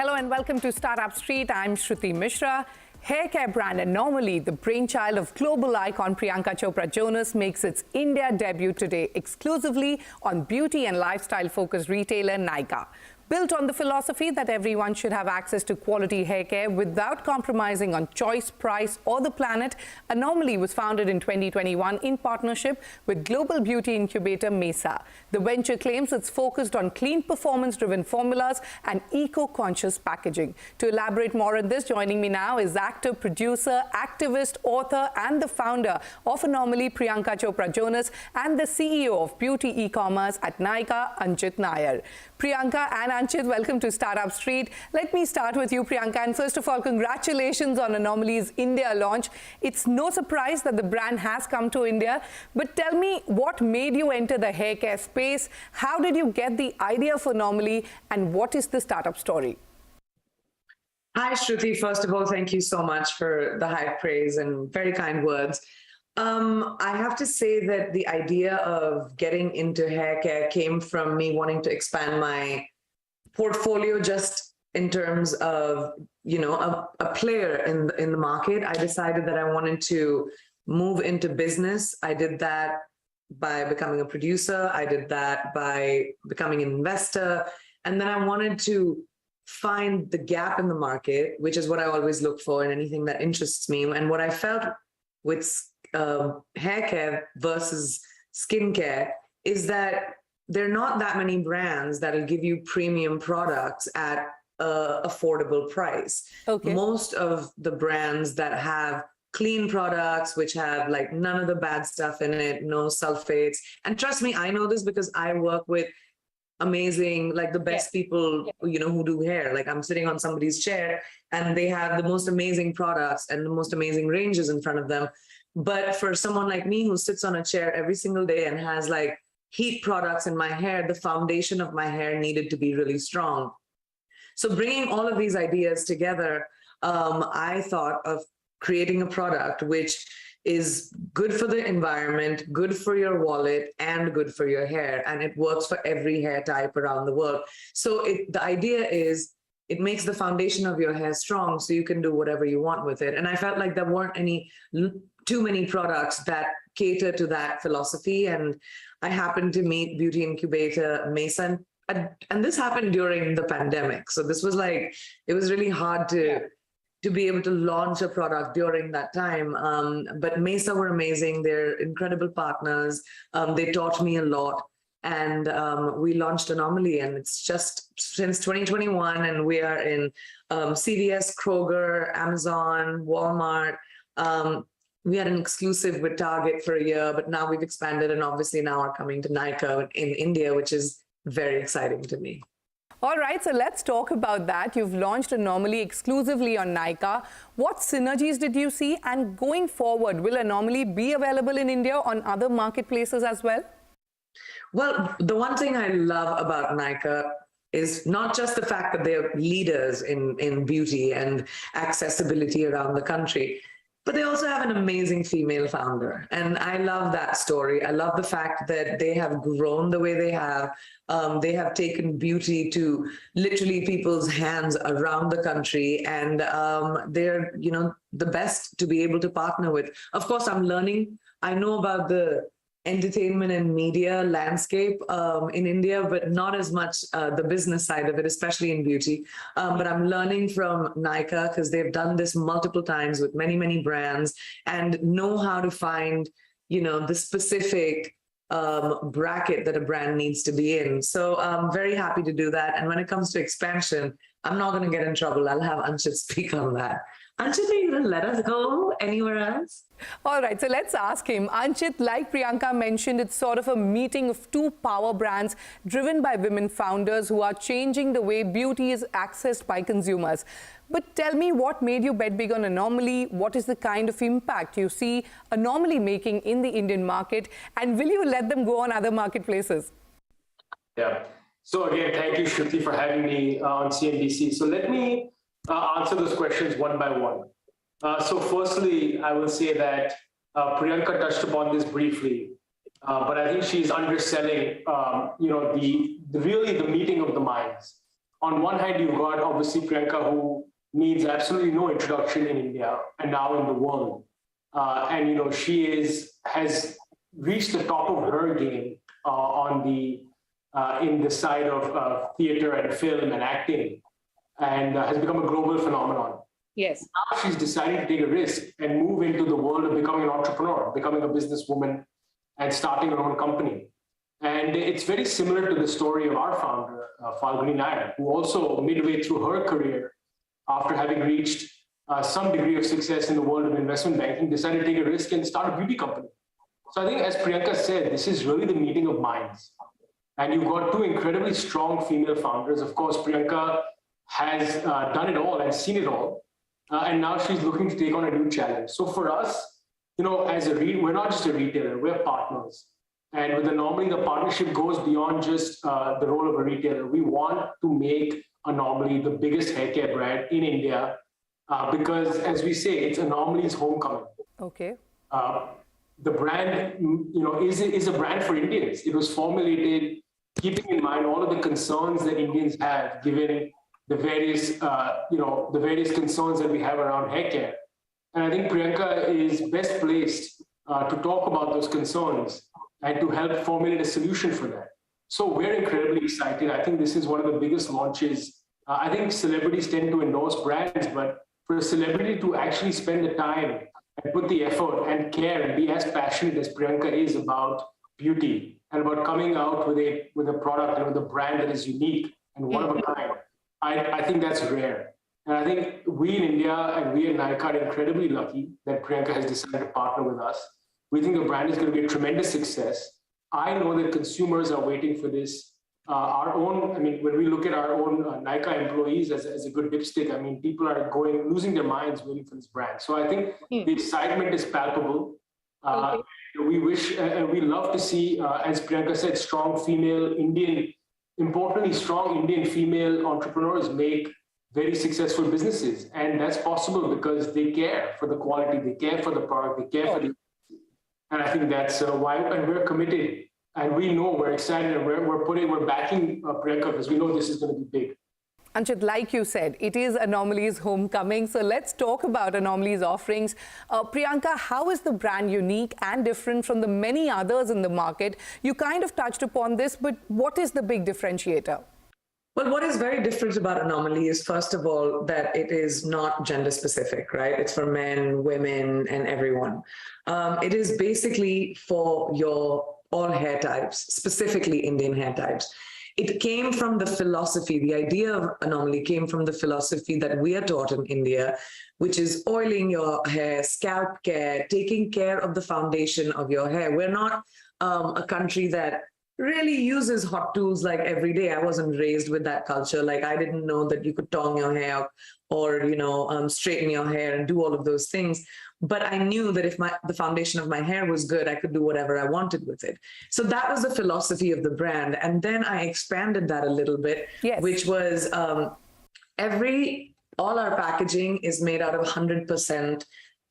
Hello and welcome to Startup Street. I'm Shruti Mishra. Hair care brand Anomaly, the brainchild of global icon Priyanka Chopra Jonas, makes its India debut today exclusively on beauty and lifestyle-focused retailer Nykaa. Built on the philosophy that everyone should have access to quality hair care without compromising on choice, price, or the planet, Anomaly was founded in 2021 in partnership with global beauty incubator Mesa. The venture claims it's focused on clean, performance-driven formulas and eco-conscious packaging. To elaborate more on this, joining me now is actor, producer, activist, author, and the founder of Anomaly, Priyanka Chopra Jonas, and the CEO of beauty e-commerce at Nykaa, Anchit Nair. Priyanka and Anchit, welcome to Startup Street. Let me start with you, Priyanka. And first of all, congratulations on Anomaly's India launch. It's no surprise that the brand has come to India. But tell me, what made you enter the hair care space? How did you get the idea for Anomaly? And what is the startup story? Hi, Shruti. First of all, thank you so much for the high praise and very kind words. I have to say that the idea of getting into hair care came from me wanting to expand my portfolio just in terms of, a player in the market. I decided that I wanted to move into business. I did that by becoming a producer. I did that by becoming an investor. And then I wanted to find the gap in the market, which is what I always look for in anything that interests me. And what I felt with hair care versus skincare is that there are not that many brands that will give you premium products at an affordable price. Okay. Most of the brands that have clean products, which have like none of the bad stuff in it, no sulfates. And trust me, I know this because I work with amazing, like the best people, who do hair. Like I'm sitting on somebody's chair and they have the most amazing products and the most amazing ranges in front of them. But for someone like me who sits on a chair every single day and has like heat products in my hair, the foundation of my hair needed to be really strong. So bringing all of these ideas together, I thought of creating a product which is good for the environment, good for your wallet, and good for your hair. And it works for every hair type around the world. So the idea is it makes the foundation of your hair strong so you can do whatever you want with it. And I felt like there weren't too many products that cater to that philosophy. And I happened to meet beauty incubator Mesa. And this happened during the pandemic. So this was like, it was really hard to be able to launch a product during that time. But Mesa were amazing. They're incredible partners. They taught me a lot. And we launched Anomaly, and it's just since 2021, and we are in CVS, Kroger, Amazon, Walmart. We had an exclusive with Target for a year, but now we've expanded and obviously now are coming to Nykaa in India, which is very exciting to me. All right, so let's talk about that. You've launched Anomaly exclusively on Nykaa. What synergies did you see? And going forward, will Anomaly be available in India on other marketplaces as well? Well, the one thing I love about Nykaa is not just the fact that they're leaders in beauty and accessibility around the country, but they also have an amazing female founder. And I love that story. I love the fact that they have grown the way they have. They have taken beauty to literally people's hands around the country. And they're, the best to be able to partner with. Of course, I'm learning. I know about the entertainment and media landscape in India, but not as much the business side of it, especially in beauty. But I'm learning from Nykaa because they've done this multiple times with many, many brands and know how to find, the specific bracket that a brand needs to be in. So I'm very happy to do that. And when it comes to expansion, I'm not going to get in trouble. I'll have Anchit speak on that. Anchit, are you going to let us go anywhere else? All right, so let's ask him. Anchit, like Priyanka mentioned, it's sort of a meeting of two power brands driven by women founders who are changing the way beauty is accessed by consumers. But tell me, what made you bet big on Anomaly? What is the kind of impact you see Anomaly making in the Indian market? And will you let them go on other marketplaces? Yeah. So again, thank you, Shruti, for having me on CNBC. So let me answer those questions one by one. So firstly, I will say that Priyanka touched upon this briefly, but I think she's underselling, really the meeting of the minds. on one hand, you've got obviously Priyanka, who needs absolutely no introduction in India and now in the world. And she has reached the top of her game in the side of theater and film and acting, and has become a global phenomenon. Yes. Now she's decided to take a risk and move into the world of becoming an entrepreneur, becoming a businesswoman, and starting her own company. And it's very similar to the story of our founder, Falguni Nair, who also midway through her career, after having reached some degree of success in the world of investment banking, decided to take a risk and start a beauty company. So I think, as Priyanka said, this is really the meeting of minds. And you've got two incredibly strong female founders. Of course, Priyanka has done it all and seen it all. And now she's looking to take on a new challenge. So for us, we're not just a retailer, we're partners. And with Anomaly, the partnership goes beyond just the role of a retailer. We want to make Anomaly the biggest hair care brand in India because, as we say, it's Anomaly's homecoming. Okay. The brand, is a brand for Indians. It was formulated keeping in mind all of the concerns that Indians have, given the various, the various concerns that we have around hair care. And I think Priyanka is best placed to talk about those concerns and to help formulate a solution for that. So we're incredibly excited. I think this is one of the biggest launches. I think celebrities tend to endorse brands, but for a celebrity to actually spend the time and put the effort and care and be as passionate as Priyanka is about beauty and about coming out with a product and with a brand that is unique and one of a kind, I think that's rare. And I think we in India and we at Nykaa are incredibly lucky that Priyanka has decided to partner with us. We think the brand is going to be a tremendous success. I know that consumers are waiting for this. When we look at our own Nykaa employees as a good dipstick, people are losing their minds waiting for this brand. So I think the excitement is palpable. Okay. We wish and we love to see, as Priyanka said, strong Indian female entrepreneurs make very successful businesses. And that's possible because they care for the quality, they care for the product, they care for the. And I think that's why, and we're committed, and we know we're excited, and we're backing Priyanka because we know this is going to be big. Anchit, like you said, it is Anomaly's homecoming. So let's talk about Anomaly's offerings. Priyanka, how is the brand unique and different from the many others in the market? You kind of touched upon this, but what is the big differentiator? Well, what is very different about Anomaly is, first of all, that it is not gender specific, right? It's for men, women, and everyone. It is basically for all hair types, specifically Indian hair types. It came from the philosophy, the idea of Anomaly came from the philosophy that we are taught in India, which is oiling your hair, scalp care, taking care of the foundation of your hair. We're not a country that really uses hot tools like every day. I wasn't raised with that culture. Like, I didn't know that you could tong your hair up or, straighten your hair and do all of those things. But I knew that if the foundation of my hair was good, I could do whatever I wanted with it. So that was the philosophy of the brand. And then I expanded that a little bit, yes, which was all our packaging is made out of 100%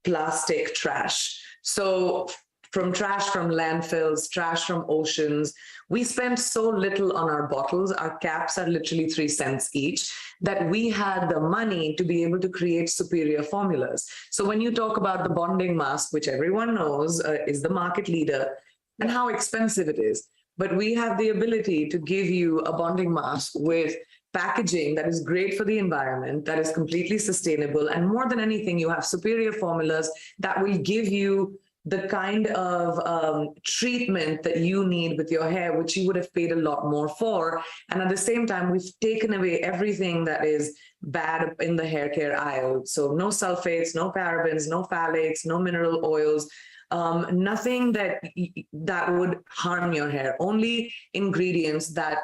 plastic trash. So from trash from landfills, trash from oceans. We spend so little on our bottles. Our caps are literally 3 cents each, that we had the money to be able to create superior formulas. So when you talk about the bonding mask, which everyone knows is the market leader, and how expensive it is, but we have the ability to give you a bonding mask with packaging that is great for the environment, that is completely sustainable, and more than anything, you have superior formulas that will give you the kind of treatment that you need with your hair, which you would have paid a lot more for. And at the same time, we've taken away everything that is bad in the hair care aisle. So no sulfates, no parabens, no phthalates, no mineral oils, nothing that would harm your hair, only ingredients that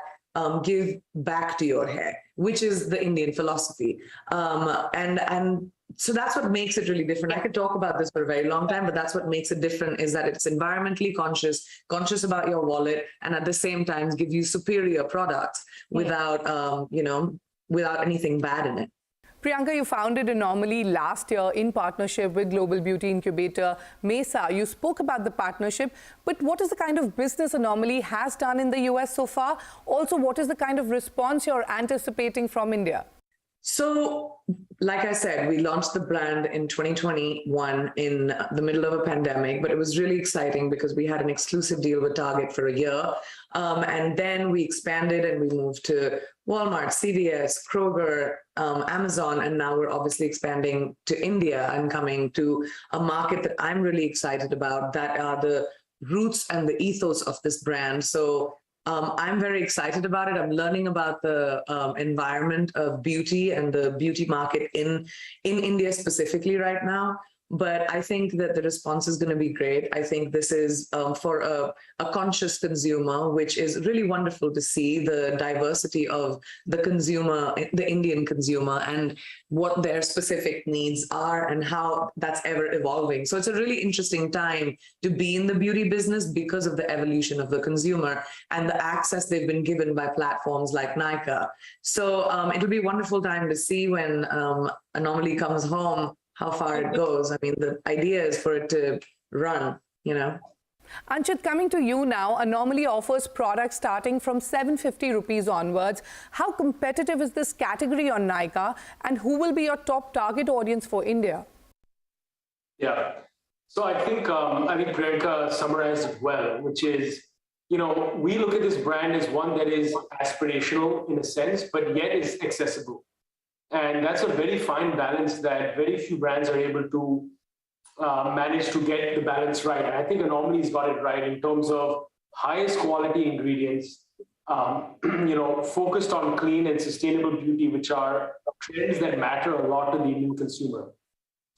give back to your hair, which is the Indian philosophy. And so that's what makes it really different. I could talk about this for a very long time, but that's what makes it different, is that it's environmentally conscious about your wallet, and at the same time gives you superior products without, without anything bad in it. Priyanka, you founded Anomaly last year in partnership with global beauty incubator Mesa. You spoke about the partnership, but what is the kind of business Anomaly has done in the US so far? Also, what is the kind of response you're anticipating from India? So, like I said, we launched the brand in 2021 in the middle of a pandemic, but it was really exciting because we had an exclusive deal with Target for a year. And then we expanded and we moved to Walmart, CVS, Kroger, Amazon, and now we're obviously expanding to India and coming to a market that I'm really excited about, that are the roots and the ethos of this brand. So I'm very excited about it. I'm learning about the environment of beauty and the beauty market in India specifically right now. But I think that the response is going to be great. I think this is for a conscious consumer, which is really wonderful to see the diversity of the consumer, the Indian consumer, and what their specific needs are and how that's ever evolving. So it's a really interesting time to be in the beauty business because of the evolution of the consumer and the access they've been given by platforms like Nykaa. So it'll be a wonderful time to see when Anomaly comes home, how far it goes. I mean, the idea is for it to run, you know. Anchit, coming to you now, Anomaly offers products starting from 750 rupees onwards. How competitive is this category on Nykaa, and who will be your top target audience for India? Yeah, so I think Priyanka summarized it well, which is, you know, we look at this brand as one that is aspirational in a sense, but yet is accessible. And that's a very fine balance that very few brands are able to manage to get the balance right. And I think Anomaly's got it right in terms of highest quality ingredients, you know, focused on clean and sustainable beauty, which are trends that matter a lot to the Indian consumer.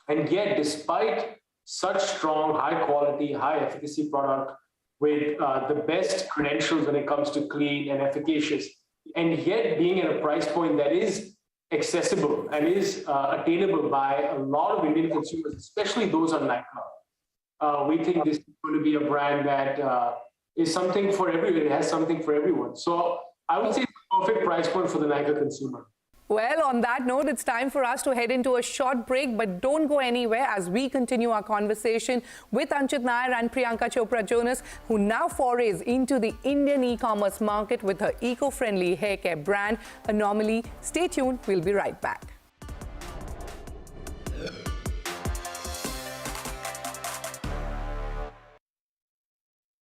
And yet, despite such strong, high quality, high efficacy product with the best credentials when it comes to clean and efficacious, and yet being at a price point that is accessible and is attainable by a lot of Indian consumers, especially those on Nykaa. We think this is going to be a brand that is something for everyone. It has something for everyone. So I would say it's a perfect price point for the Nykaa consumer. Well, on that note, it's time for us to head into a short break, but don't go anywhere as we continue our conversation with Anchit Nair and Priyanka Chopra Jonas, who now forays into the Indian e-commerce market with her eco-friendly hair care brand, Anomaly. Stay tuned, we'll be right back.